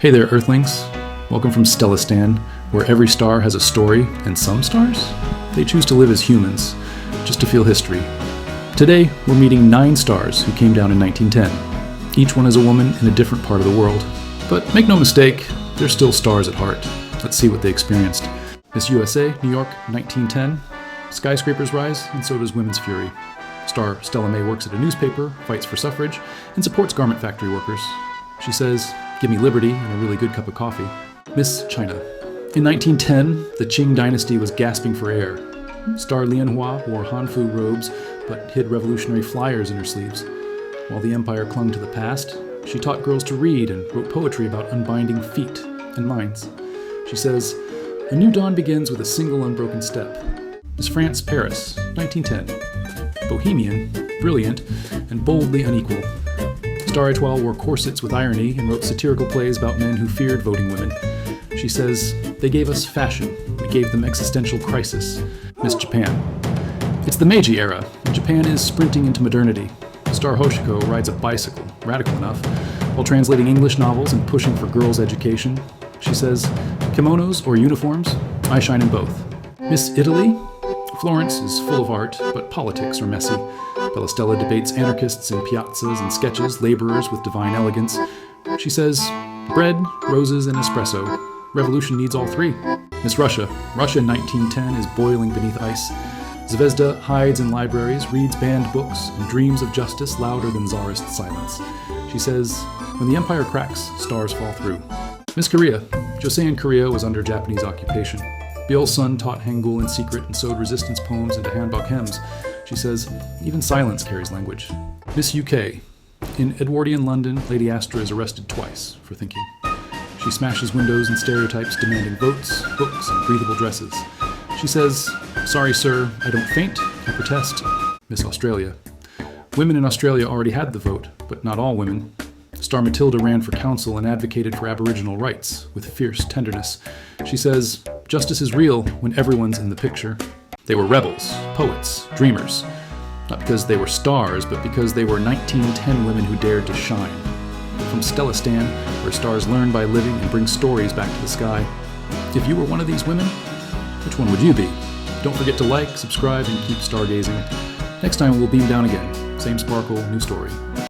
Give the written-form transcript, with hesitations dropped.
Hey there, Earthlings. Welcome from Stellastan, where every star has a story, and some stars, they choose to live as humans, just to feel history. Today, we're meeting 9 stars who came down in 1910. Each one is a woman in a different part of the world. But make no mistake, they're still stars at heart. Let's see what they experienced. Miss USA, New York, 1910. Skyscrapers rise, and so does women's fury. Star Stella May works at a newspaper, fights for suffrage, and supports garment factory workers. She says, "Give me liberty and a really good cup of coffee." Miss China. In 1910, the Qing dynasty was gasping for air. Star Lianhua wore Hanfu robes, but hid revolutionary flyers in her sleeves. While the empire clung to the past, she taught girls to read and wrote poetry about unbinding feet and minds. She says, "A new dawn begins with a single unbroken step." Miss France, Paris, 1910. Bohemian, brilliant, and boldly unequal. Star Étoile wore corsets with irony and wrote satirical plays about men who feared voting women. She says, "They gave us fashion. We gave them existential crisis." Miss Japan. It's the Meiji era, and Japan is sprinting into modernity. Star Hoshiko rides a bicycle, radical enough, while translating English novels and pushing for girls' education. She says, "Kimonos or uniforms? I shine in both." Miss Italy. Florence is full of art, but politics are messy. Bella Stella debates anarchists in piazzas and sketches laborers with divine elegance. She says, "Bread, roses, and espresso. Revolution needs all three." Miss Russia. Russia in 1910 is boiling beneath ice. Zvezda hides in libraries, reads banned books, and dreams of justice louder than czarist silence. She says, "When the empire cracks, stars fall through." Miss Korea. Joseon Korea was under Japanese occupation. Byeol-sun taught Hangul in secret and sewed resistance poems into hanbok hymns. She says, "Even silence carries language." Miss UK. In Edwardian London, Lady Astra is arrested twice for thinking. She smashes windows and stereotypes, demanding votes, books, and breathable dresses. She says, "Sorry, sir, I don't faint, I protest." Miss Australia. Women in Australia already had the vote, but not all women. Star Matilda ran for council and advocated for Aboriginal rights with fierce tenderness. She says, "Justice is real when everyone's in the picture." They were rebels, poets, dreamers. Not because they were stars, but because they were 1910 women who dared to shine. From Stellastan, where stars learn by living and bring stories back to the sky. If you were one of these women, which one would you be? Don't forget to like, subscribe, and keep stargazing. Next time we'll beam down again. Same sparkle, new story.